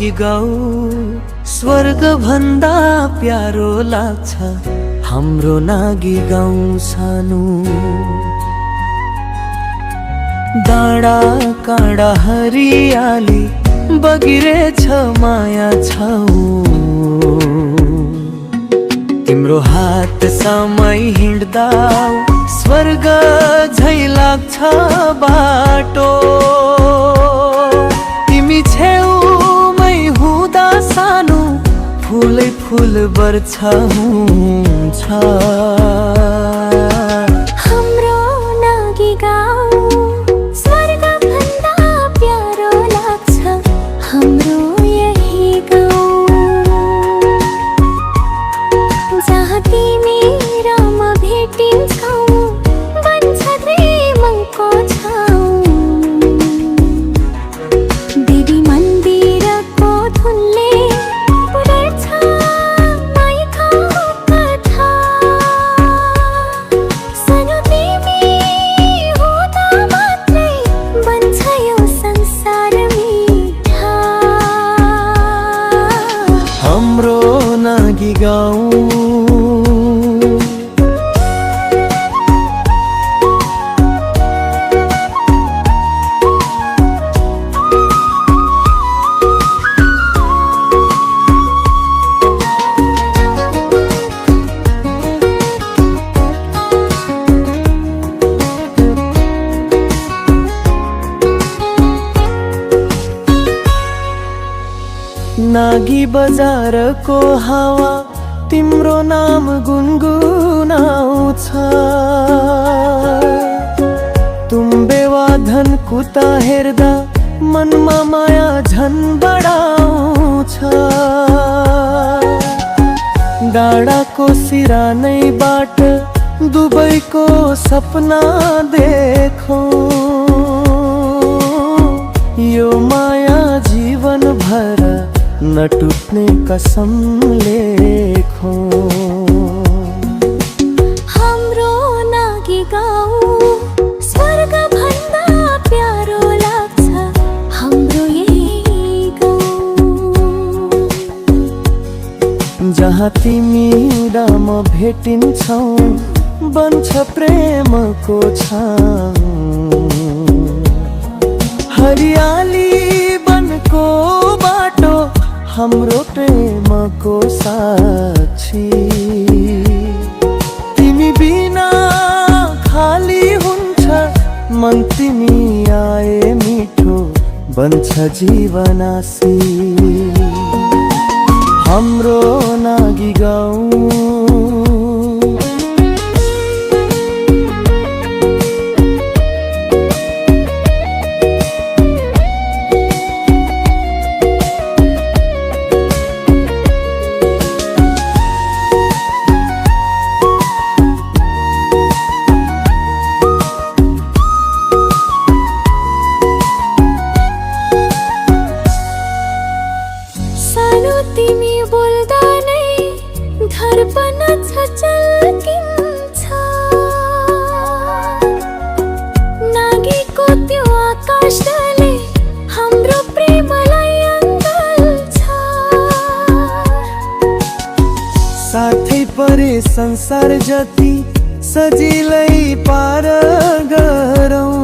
नागी गाउँ स्वर्ग भन्दा प्यारो लाग्छ हाम्रो नागी गाउँ सानो। डाँडा काँडा हरियाली बगिरेछ माया छाउ। तिम्रो हात समय हिँड्दा स्वर्ग झै लाग्छ बाटो। तिमी छेउमै हुँदा सानो फुलै फुल बर्छ हुन्छ। हाम्रो नागी गाउँ स्वर्ग भन्दा प्यारो लाग्छ हाम्रो यही गाउँ। जहाँ तिमी र म भेटिन्छौँ बन्छ प्रेमको छाउँ। देवी मन्दिरको धुनले पुर्छ माइका कथा। सानो तिमी हुँदा मात्रै बन्छ यो संसार मिठा। हाम्रो नागी गाउँ नागी बजारको हावा तिम्रो नाम गुनगुनाउँछ। तुम्बे वा धनकुता हेर्दा मनमा माया झन बढाउँछ। डाँडाको सिरानैबाट दुबईको सपना देखौँ। यो माया जीवन भर नटुट्ने कसम लेखौँ। हाम्रो नागी गाउँ स्वर्ग भन्दा प्यारो लाग्छ हाम्रो यही गाउँ। जहाँ तिमी र म भेटिन्छौँ बन्छ प्रेमको छाउँ। हरियाली बनको बाटो हाम्रो प्रेमको साक्षी। तिमी बिना खाली हुन्छ मन, तिमी आए मिठो बन्छ जीवनासी। हाम्रो नागी गाउँ तिमी बोल्दा नै धडपन छचल्किन्छ। नागीको त्यो आकाशले हाम्रो प्रेमलाई अङ्गल्छ। साथै परे संसार जति सजिलै पार गरौँ।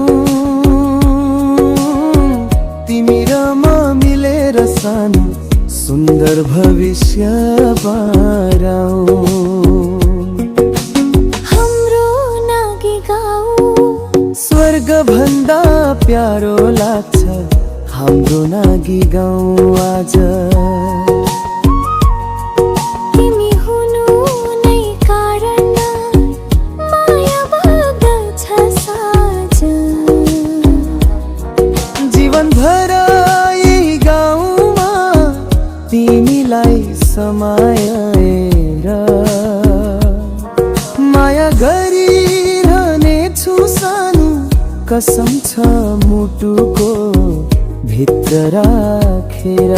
तिमी र म मिलेर सानो सुन्दर भविष्य बारौँ। हाम्रो नागी गाउँ स्वर्ग भन्दा प्यारो लाग्छ हाम्रो नागी गाउँ आज। तिमी हुनु नै कारण माया बग्दछ साँझ। जीवनभर यही गाउँमा तिमीलाई समाएर माया गरिरहनेछु सानो कसम छ मुटुको भित्र राखेर।